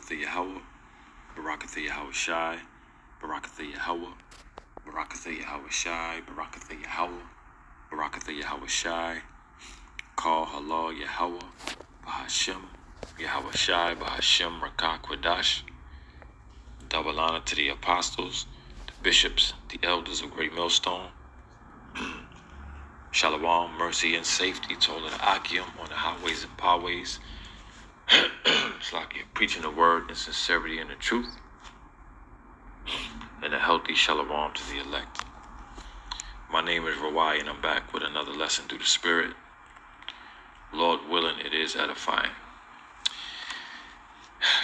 Barakatha Yahweh, Barakatha Yahweh Shai, Barakatha Yahweh, Barakatha Yahweh Shai, Barakatha Yahweh, Barakatha Yahweh Shai, Call Halal Yahweh, Bahashem, Yahweh Shai, Bahashem, Rakah Kwadash. Double honor to the apostles, the bishops, the elders of Great Millstone. Shalom, mercy, and safety to all of the Akim on the highways and byways. It's like you're preaching the word in sincerity and the truth. And a healthy shalom to the elect. My name is Rawai, and I'm back with another lesson through the Spirit. Lord willing, it is edifying.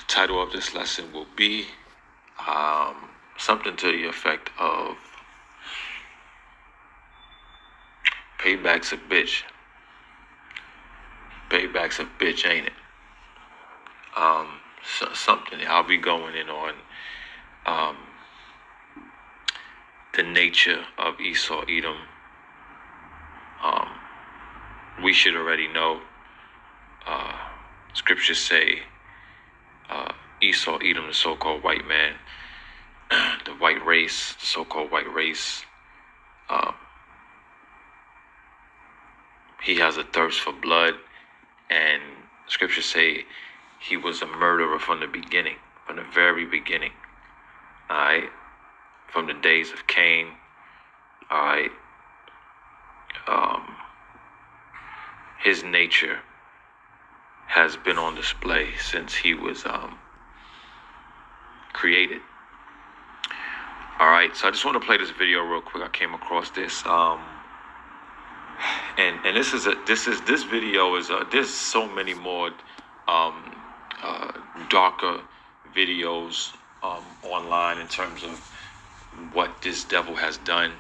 Title of this lesson will be something to the effect of Payback's a bitch. Payback's a bitch, ain't it? Something I'll be going in on the nature of Esau Edom. We should already know. Scriptures say Esau Edom, the so-called white man, the white race, the so-called white race. He has a thirst for blood, and scriptures say he was a murderer from the beginning, from the very beginning. All right, from the days of Cain. All right, his nature has been on display since he was created. All right, so I just want to play this video real quick. I came across this. And this video is there's so many more darker videos online in terms of what this devil has done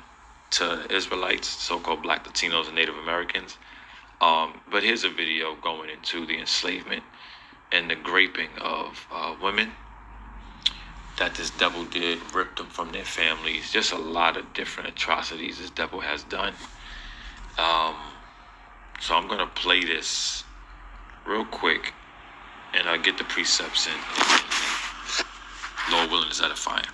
to Israelites, so-called Black, Latinos, and Native Americans. But here's a video going into the enslavement and the raping of women that this devil did, ripped them from their families. Just a lot of different atrocities this devil has done. So I'm going to play this real quick, and I'll get the precepts in. Lord willing, is edifying.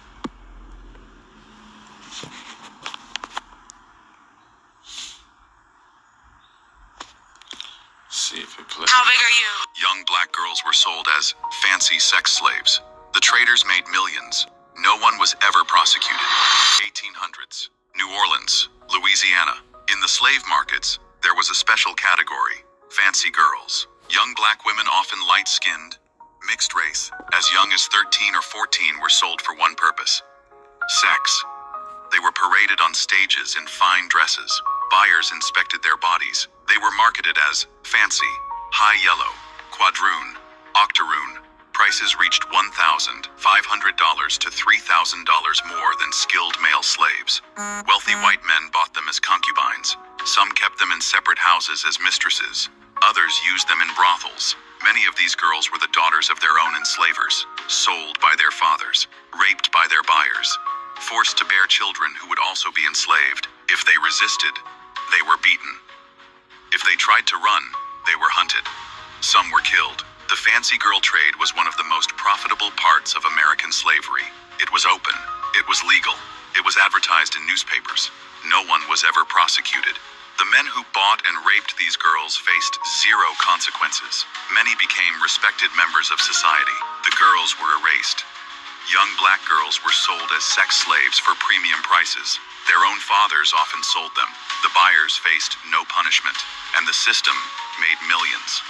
See if it plays. How big are you? Young black girls were sold as fancy sex slaves. The traders made millions. No one was ever prosecuted. 1800s, New Orleans, Louisiana. In the slave markets, there was a special category, fancy girls. Young black women, often light-skinned, mixed race, as young as 13 or 14 were sold for one purpose: sex. They were paraded on stages in fine dresses. Buyers inspected their bodies. They were marketed as fancy, high yellow, quadroon, octoroon. Prices reached $1,500 to $3,000 more than skilled male slaves. Wealthy white men bought them as concubines. Some kept them in separate houses as mistresses. Others used them in brothels. Many of these girls were the daughters of their own enslavers, sold by their fathers, raped by their buyers, forced to bear children who would also be enslaved. If they resisted, they were beaten. If they tried to run, they were hunted. Some were killed. The fancy girl trade was one of the most profitable parts of American slavery. It was open. It was legal. It was advertised in newspapers. No one was ever prosecuted. The men who bought and raped these girls faced zero consequences. Many became respected members of society. The girls were erased. Young black girls were sold as sex slaves for premium prices. Their own fathers often sold them. The buyers faced no punishment, and the system made millions.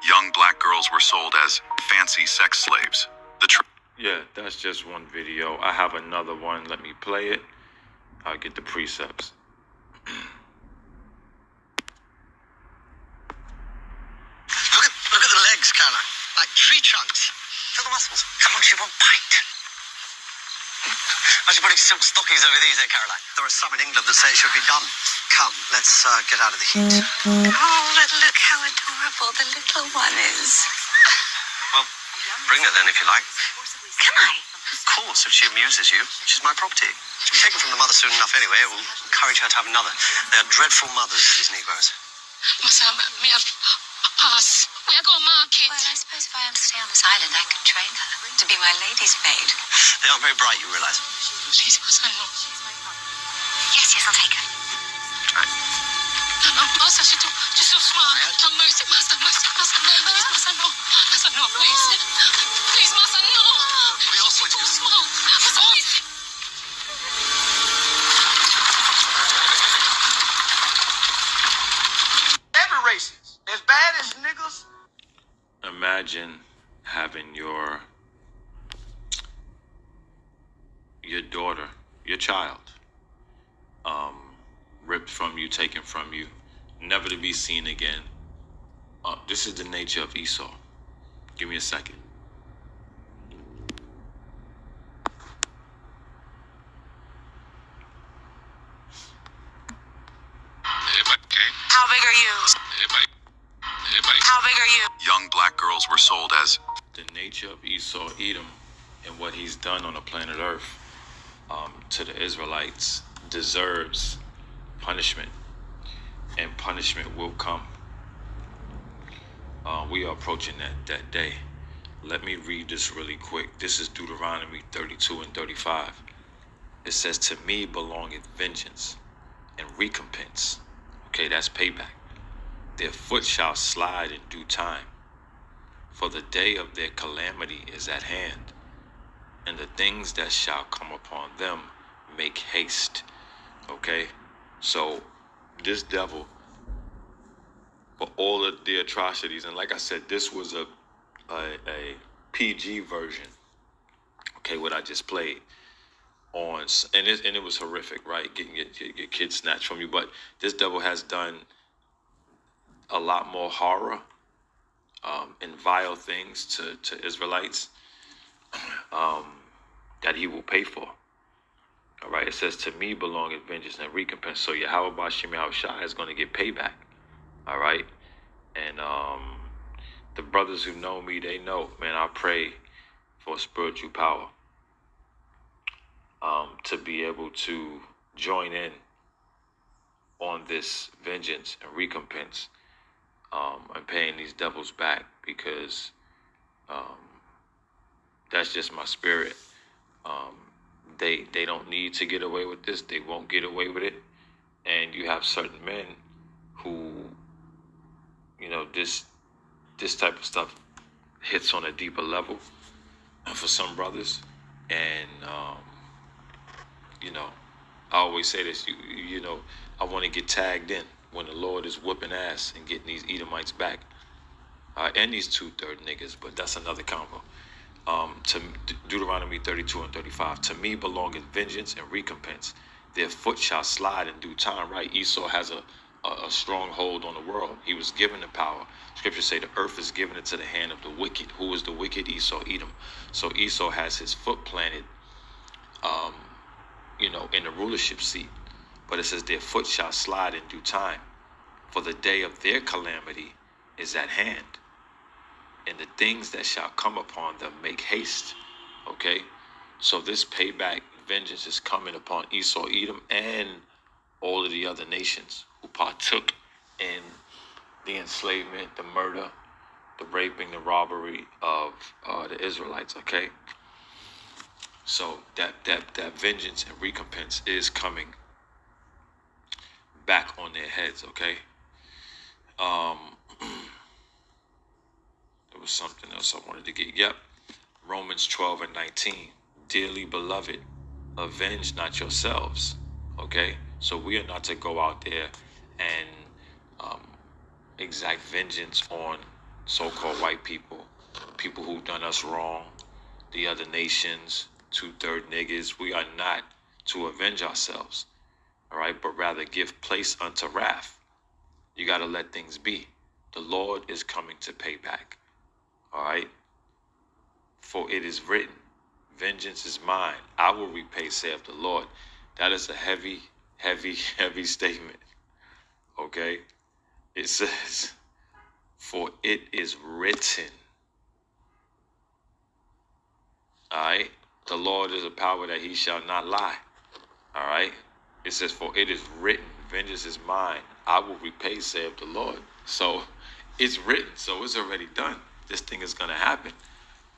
Young black girls were sold as fancy sex slaves. Yeah, that's just one video. I have another one. Let me play it. I'll get the precepts. Look at the legs, Caroline. Like tree trunks. Feel the muscles. Come on, she won't bite. Why are you putting silk stockings over these, Caroline? There are some in England that say it should be done. Come, let's get out of the heat. Oh, but look how adorable the little one is. Well, bring her then if you like. Can I? Of course, if she amuses you. She's my property. She'll be taken from the mother soon enough anyway. It will encourage her to have another. They are dreadful mothers, these Negroes. Must I Pass. We are going market. Well, I suppose if I am to stay on this island, I could train her to be my lady's maid. They aren't very bright, you realise. She's my son-in-law. Yes, I'll take her. No, Master, she too smart. Have mercy, Master, no, please, Master, no. Master, no, please. Please, Master, no. She's too smart. Master, please. Every racist. As bad as niggas. Imagine having your daughter, your child, ripped from you, taken from you, never to be seen again. This is the nature of Esau. Give me a second. How big are you? How big are you? Young black girls were sold as The nature of Esau, Edom, and what he's done on the planet Earth to the Israelites deserves punishment, and punishment will come. We are approaching that day. Let me read this really quick. This is Deuteronomy 32 and 35. It says, "To me belongeth vengeance and recompense." Okay, that's payback. "Their foot shall slide in due time, for the day of their calamity is at hand, and the things that shall come upon them make haste." Okay, so this devil, for all of the atrocities, and like I said, this was a PG version. Okay, what I just played on, and it was horrific, right? Getting your kids snatched from you, but this devil has done a lot more horror and vile things to Israelites that he will pay for. All right, it says, "To me belongeth vengeance and recompense." So Yahweh Bashim Yahushua is going to get payback. All right, and the brothers who know me, they know, man, I pray for spiritual power to be able to join in on this vengeance and recompense and paying these devils back, because that's just my spirit. They don't need to get away with this. They won't get away with it. And you have certain men who, this type of stuff hits on a deeper level for some brothers. And I always say this, I want to get tagged in when the Lord is whooping ass and getting these Edomites back. And these 2/3 niggas, but that's another combo. To Deuteronomy 32 and 35, "To me belongeth vengeance and recompense. Their foot shall slide in due time." Right? Esau has a strong hold on the world. He was given the power. Scriptures say the earth is given into the hand of the wicked. Who is the wicked? Esau, Edom. So Esau has his foot planted, in the rulership seat. But it says their foot shall slide in due time, for the day of their calamity is at hand, and the things that shall come upon them make haste. Okay, so this payback vengeance is coming upon Esau, Edom, and all of the other nations who partook in the enslavement, the murder, the raping, the robbery of the Israelites. Okay, so that vengeance and recompense is coming back on their heads. Okay. There was something else I wanted to get. Yep. Romans 12 and 19. "Dearly beloved, avenge not yourselves." Okay. So we are not to go out there and exact vengeance on so-called white people, people who've done us wrong, the other nations, 2/3 niggas. We are not to avenge ourselves. All right. But rather give place unto wrath. You got to let things be. The Lord is coming to pay back. All right. "For it is written, vengeance is mine. I will repay, saith the Lord." That is a heavy, heavy, heavy statement. Okay. It says, "For it is written." All right. The Lord is a power that he shall not lie. All right. It says, "For it is written, vengeance is mine. I will repay, saith the Lord." So It's written, so it's already done. This thing is gonna happen.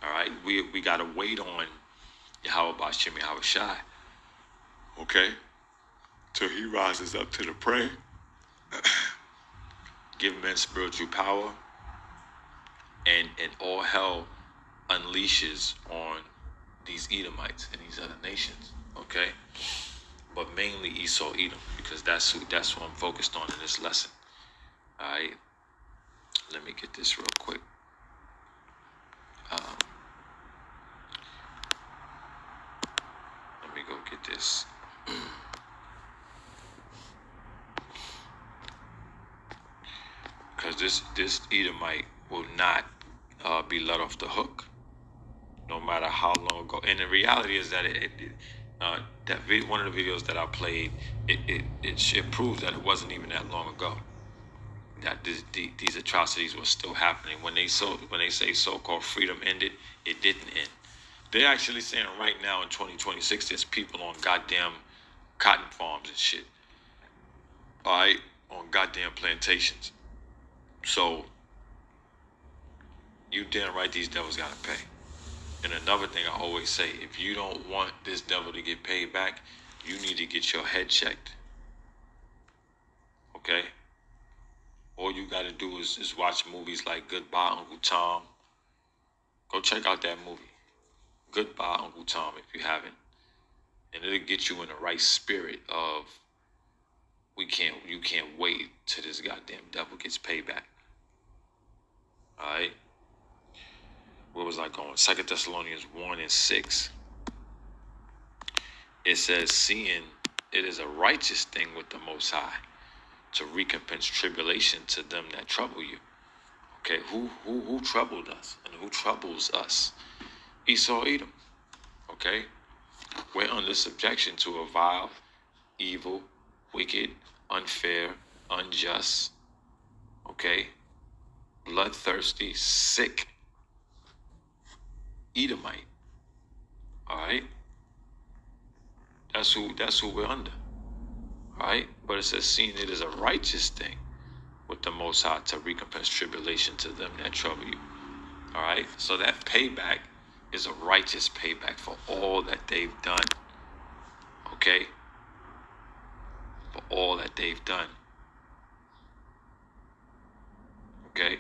All right, we gotta wait on Yahweh Bashim Yahweh Shai. Okay, till he rises up to the prey, give men spiritual power, and all hell unleashes on these Edomites and these other nations. Okay, but mainly Esau Edom, because that's who I'm focused on in this lesson. All right, let me get this real quick. Let me go get this. Because this Edomite will not be let off the hook, no matter how long ago. And the reality is that one of the videos that I played, it proves that it wasn't even that long ago that these atrocities were still happening. When they say so-called freedom ended, it didn't end. They're actually saying right now in 2026, there's people on goddamn cotton farms and shit. All right, on goddamn plantations. So you damn right these devils gotta pay. And another thing I always say, if you don't want this devil to get paid back, you need to get your head checked. Okay? All you gotta do is watch movies like Goodbye, Uncle Tom. Go check out that movie. Goodbye, Uncle Tom, if you haven't. And it'll get you in the right spirit of you can't wait till this goddamn devil gets paid back. Alright? Where was I going? 2 Thessalonians 1:6. It says, seeing it is a righteous thing with the Most High to recompense tribulation to them that trouble you. Okay, who troubled us and who troubles us? Esau Edom. Okay, we're under subjection to a vile, evil, wicked, unfair, unjust, okay, bloodthirsty, sick Edomite. All right, that's who we're under. All right, but it says, seeing it is a righteous thing with the Most High to recompense tribulation to them that trouble you. All right, so that payback is a righteous payback for all that they've done. Okay, for all that they've done. Okay,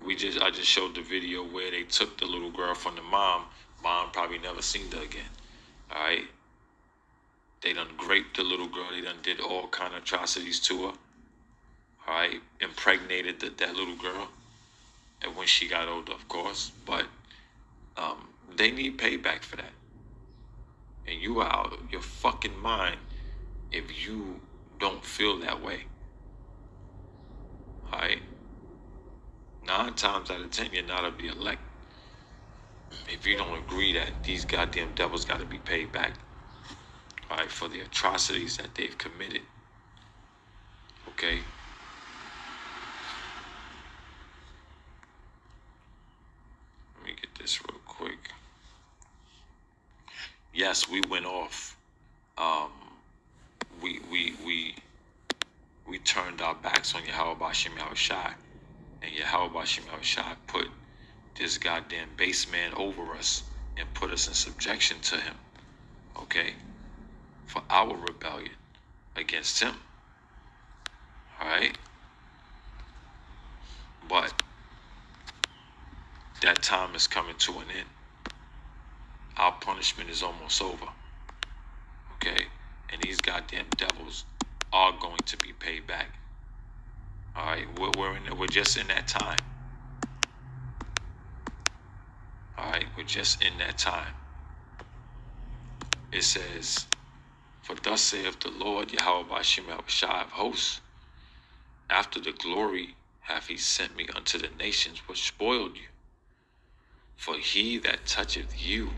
I just showed the video where they took the little girl from the mom. Mom probably never seen her again. All right, they done raped the little girl. They done did all kind of atrocities to her. All right, impregnated that little girl, and when she got older, of course. But they need payback for that. And you are out of your fucking mind if you don't feel that way. All right. 9 times out of 10, you're not of the elect. If you don't agree that these goddamn devils got to be paid back, all right, for the atrocities that they've committed. Okay. Let me get this real quick. Yes, we went off. We turned our backs on Yahweh Bashim Yahweh Shai. And Yahweh Bashim Yahweh Shai put this goddamn base man over us and put us in subjection to him. Okay? For our rebellion against him. Alright? But that time is coming to an end. Our punishment is almost over. Okay? And these goddamn devils are going to be paid back. Alright? We're just in that time. Alright? We're just in that time. It says, for thus saith the Lord Yahweh Bashim Yahweh Shai of hosts, after the glory hath he sent me unto the nations which spoiled you. For he that toucheth you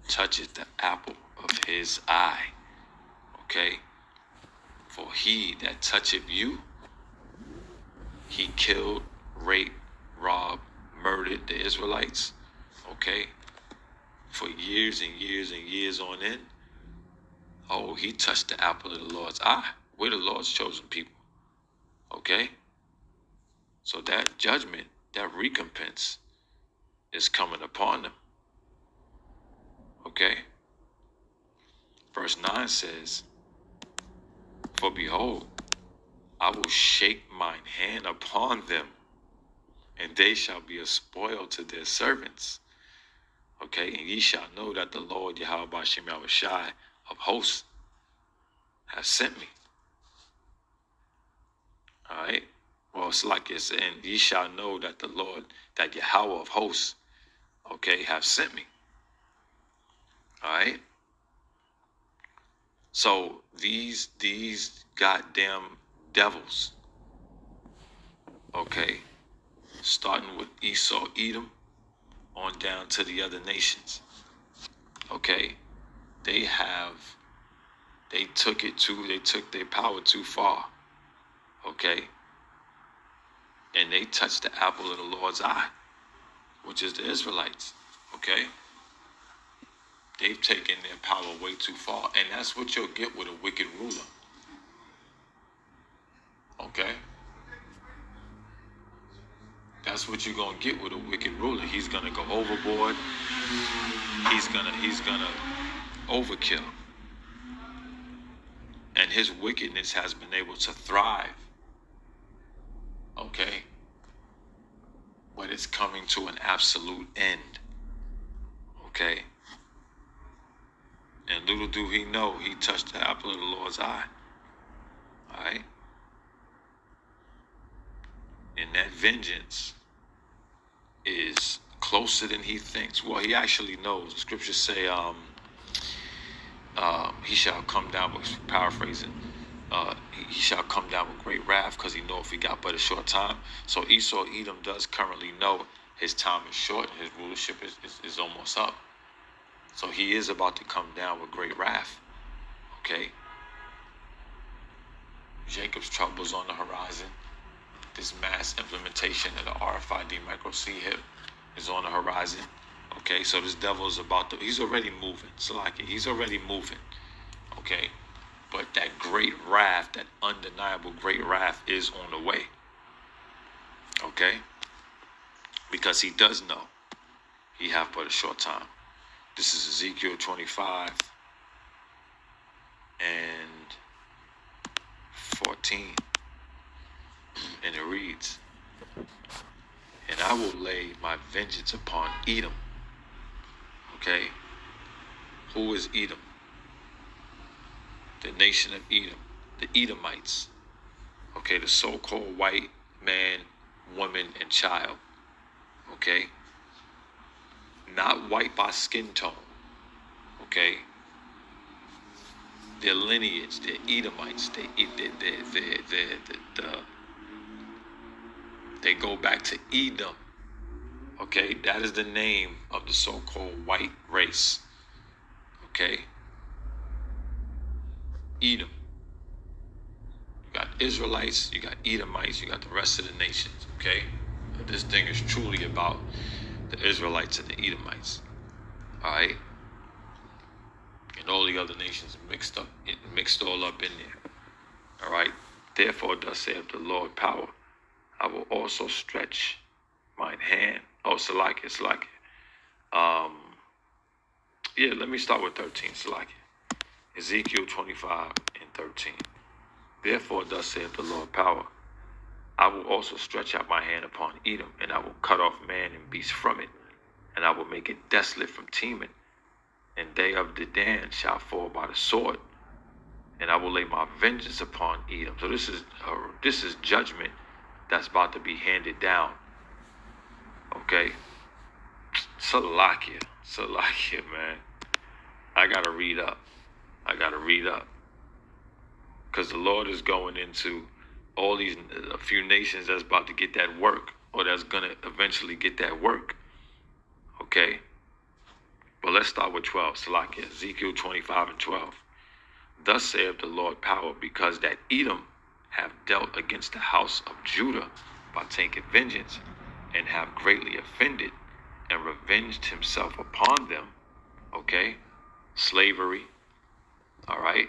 toucheth the apple of his eye. Okay? For he that toucheth you, he killed, raped, robbed, murdered the Israelites. Okay? For years and years and years on end. Oh, he touched the apple of the Lord's eye. We're the Lord's chosen people. Okay? So that judgment, that recompense is coming upon them. Okay? Verse 9 says, for behold, I will shake mine hand upon them, and they shall be a spoil to their servants. Okay, and ye shall know that the Lord Yahweh B'Shem Yahushai of hosts has sent me. All right. Well, it's like it's, and ye shall know that the Lord, that Yahweh of hosts, okay, have sent me. All right. So these goddamn devils, okay, starting with Esau, Edom, on down to the other nations, okay, they took their power too far, okay, and they touched the apple of the Lord's eye, which is the Israelites, okay. They've taken their power way too far, and that's what you'll get with a wicked ruler, okay. That's what you're gonna get with a wicked ruler. He's gonna go overboard. He's gonna overkill. And his wickedness has been able to thrive. Okay? But it's coming to an absolute end. Okay? And little do he know, he touched the apple of the Lord's eye. Alright? And that vengeance is closer than he thinks. Well, he actually knows. The scriptures say, he shall come down with, paraphrasing, he shall come down with great wrath, because he know if he got but a short time. So Esau, Edom does currently know his time is short and his rulership is almost up. So he is about to come down with great wrath. Okay? Jacob's trouble is on the horizon. This mass implementation of the RFID micro chip is on the horizon. Okay, so this devil is he's already moving. He's already moving. Okay, but that great wrath, that undeniable great wrath is on the way. Okay, because he does know he have but a short time. This is Ezekiel 25 and 14. And it reads, and I will lay my vengeance upon Edom. Okay? Who is Edom? The nation of Edom. The Edomites. Okay, the so-called white man, woman, and child. Okay? Not white by skin tone. Okay? Their lineage, they're Edomites. They go back to Edom. Okay, that is the name of the so-called white race. Okay, Edom. You got Israelites, you got Edomites, you got the rest of the nations. Okay, this thing is truly about the Israelites and the Edomites. All right, and all the other nations mixed all up in there. All right. Therefore, thus saith the Lord power, I will also stretch mine hand. Oh, Salakia. Yeah, let me start with 13, Salakia. Ezekiel 25 and 13. Therefore, thus saith the Lord power, I will also stretch out my hand upon Edom, and I will cut off man and beast from it, and I will make it desolate from Teman, and they of Dedan shall fall by the sword, and I will lay my vengeance upon Edom. So this is judgment that's about to be handed down. Okay? Salakia, man. I gotta read up. Because the Lord is going into a few nations that's about to get that work, or that's gonna eventually get that work. Okay? But let's start with 12. Salakia, Ezekiel 25 and 12. Thus saith the Lord power, because that Edom have dealt against the house of Judah by taking vengeance, and have greatly offended, and revenged himself upon them. Okay? Slavery, all right,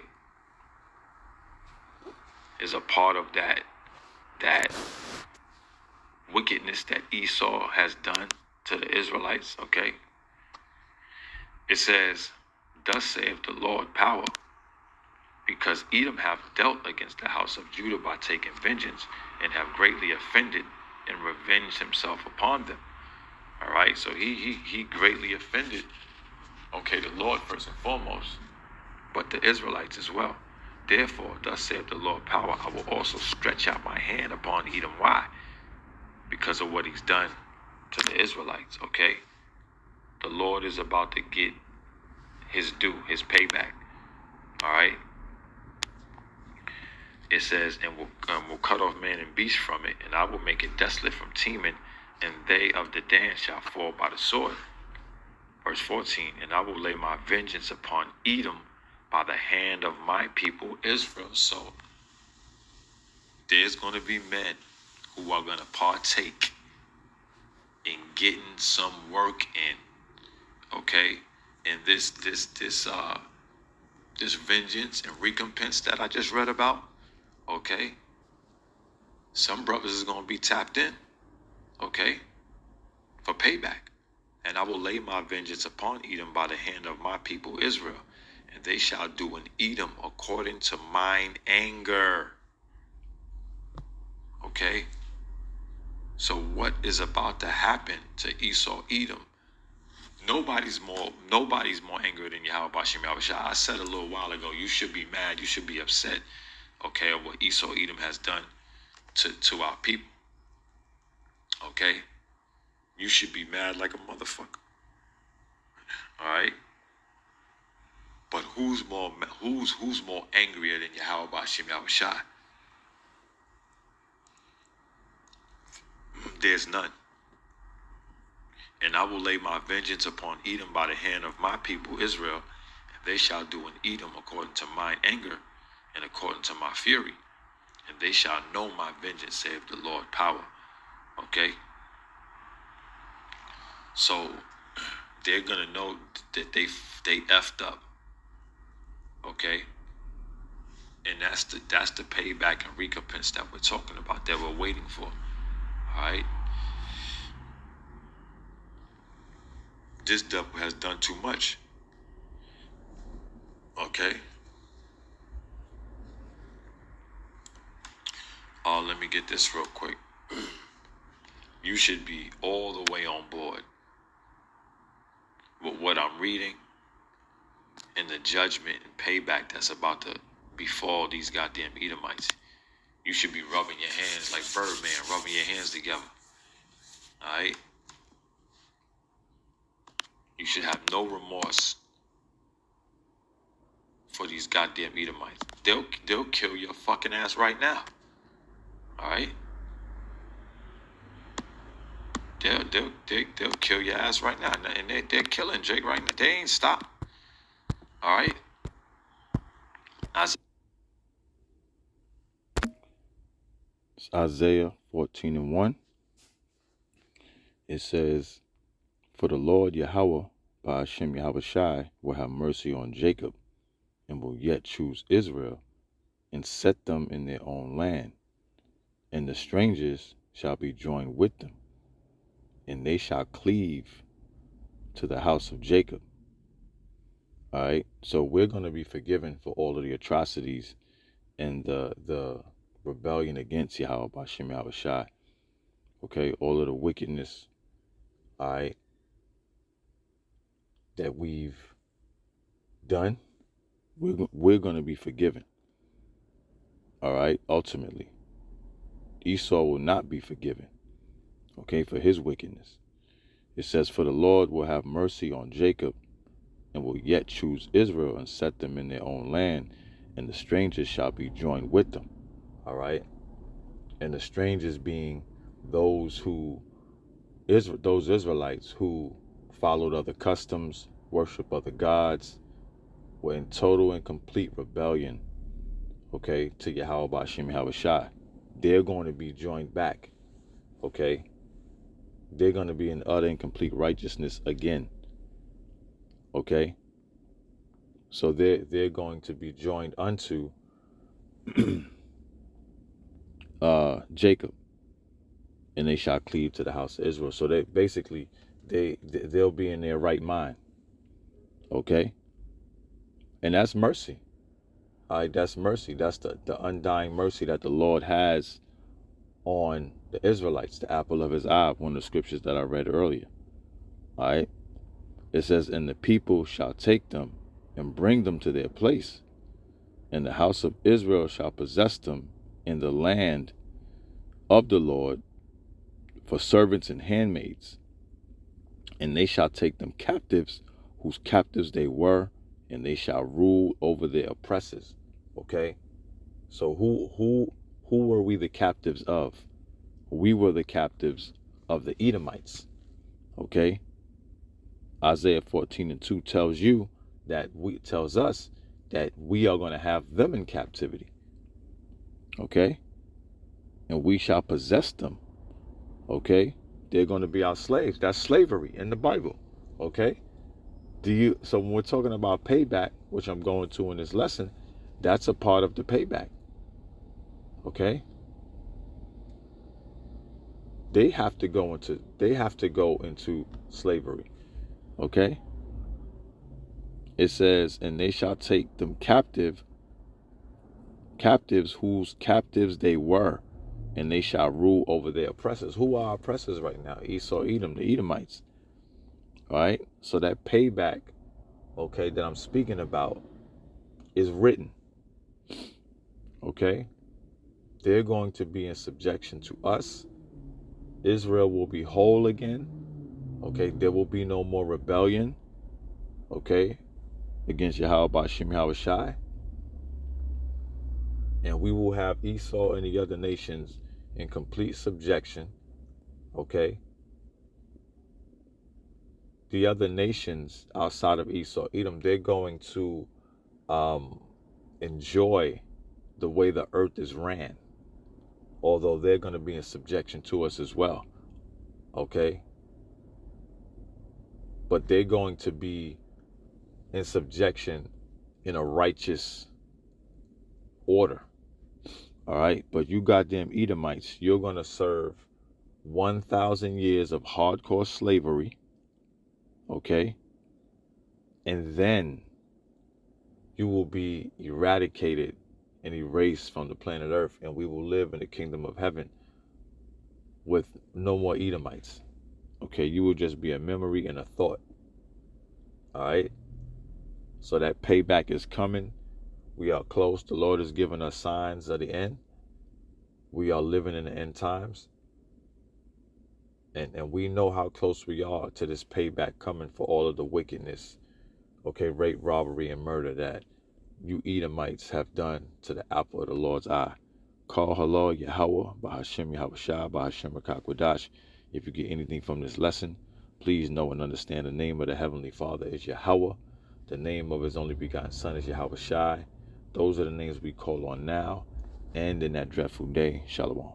is a part of that wickedness that Esau has done to the Israelites, okay? It says, thus saith the Lord power, because Edom hath dealt against the house of Judah by taking vengeance, and have greatly offended and revenged himself upon them. All right, so he greatly offended, okay, the Lord first and foremost, but the Israelites as well. Therefore, thus saith the Lord power, I will also stretch out my hand upon Edom. Why? Because of what he's done to the Israelites, okay? The Lord is about to get his due, his payback, all right? It says, and will cut off man and beast from it, and I will make it desolate from Teman, and they of the Dan shall fall by the sword. Verse 14, and I will lay my vengeance upon Edom by the hand of my people Israel. So there's going to be men who are going to partake in getting some work in, okay? And this vengeance and recompense that I just read about, okay? Some brothers is going to be tapped in, okay, for payback. And I will lay my vengeance upon Edom by the hand of my people Israel, and they shall do in Edom according to mine anger. Okay? So what is about to happen to Esau, Edom? Nobody's more angry than Yahweh Bashim Yahushua. I said a little while ago, you should be mad, you should be upset, okay, of what Esau, Edom has done to our people. Okay? You should be mad like a motherfucker. All right? But who's more angrier than Yahweh Bashim Yahushua? There's none. And I will lay my vengeance upon Edom by the hand of my people Israel, and they shall do in Edom according to mine anger and according to my fury, and they shall know my vengeance, saith the Lord power. Okay? So they're gonna know that they effed up. Okay? And that's the payback and recompense that we're talking about, that we're waiting for. Alright? This devil has done too much. Okay? Let me get this real quick. You should be all the way on board with what I'm reading and the judgment and payback that's about to befall these goddamn Edomites. You should be rubbing your hands like Birdman, rubbing your hands together. Alright? You should have no remorse for these goddamn Edomites. They'll kill your fucking ass right now. Alright? They'll kill your ass right now. And they're killing Jake right now. They ain't stopped. Alright? It's Isaiah 14:1. It says, for the Lord Yahweh, by Hashem Yahushai, will have mercy on Jacob, and will yet choose Israel, and set them in their own land. And the strangers shall be joined with them, and they shall cleave to the house of Jacob. All right, so we're going to be forgiven for all of the atrocities and the rebellion against Yahweh Bashim Yahushai. Okay, all of the wickedness, all right, that we've done, we're going to be forgiven. All right, ultimately. Esau will not be forgiven, okay, for his wickedness. It says, for the Lord will have mercy on Jacob, and will yet choose Israel, and set them in their own land, and the strangers shall be joined with them. All right? And the strangers being those Israelites who followed other customs, worship other gods, were in total and complete rebellion, okay, to Yahweh Bashim Yahushai. They're going to be joined back, okay? They're going to be in utter and complete righteousness again, okay? So they're going to be joined unto Jacob, and they shall cleave to the house of Israel. So they basically, they'll be in their right mind. Okay? And that's mercy. All right, that's mercy. That's the undying mercy that the Lord has on the Israelites, the apple of his eye, one of the scriptures that I read earlier. All right? It says, and the people shall take them and bring them to their place, and the house of Israel shall possess them in the land of the Lord for servants and handmaids, and they shall take them captives, whose captives they were, and they shall rule over their oppressors. Okay? So who were we the captives of? We were the captives of the Edomites. Okay? Isaiah 14:2 tells us that we are going to have them in captivity. Okay? And we shall possess them. Okay? They're going to be our slaves. That's slavery in the Bible. Okay? So when we're talking about payback, which I'm going to in this lesson, that's a part of the payback. Okay? They have to go into slavery. Okay? It says, and they shall take them captives whose captives they were, and they shall rule over their oppressors. Who are our oppressors right now? Esau, Edom, the Edomites. All right? So that payback, okay, that I'm speaking about is written. Okay? They're going to be in subjection to us. Israel will be whole again. Okay? There will be no more rebellion. Okay? Against Yahweh Ba'ashem Yahweh Shai. And we will have Esau and the other nations in complete subjection. Okay? The other nations outside of Esau, Edom, they're going to enjoy the way the earth is ran. Although they're going to be in subjection to us as well. Okay? But they're going to be in subjection in a righteous order. All right? But you goddamn Edomites, you're going to serve 1,000 years of hardcore slavery. Okay? And then you will be eradicated and erased from the planet Earth, and we will live in the kingdom of heaven with no more Edomites. Okay? You will just be a memory and a thought. All right? So that payback is coming. We are close. The Lord has given us signs of the end. We are living in the end times. And we know how close we are to this payback coming for all of the wickedness, okay, rape, robbery, and murder that you Edomites have done to the apple of the Lord's eye. Call halal Yahweh, Ba'ashem Yahweh Shai, Ba'ashem Rakakwadash. If you get anything from this lesson, please know and understand the name of the Heavenly Father is Yahweh. The name of his only begotten Son is Yahweh Shai. Those are the names we call on now and in that dreadful day. Shalom.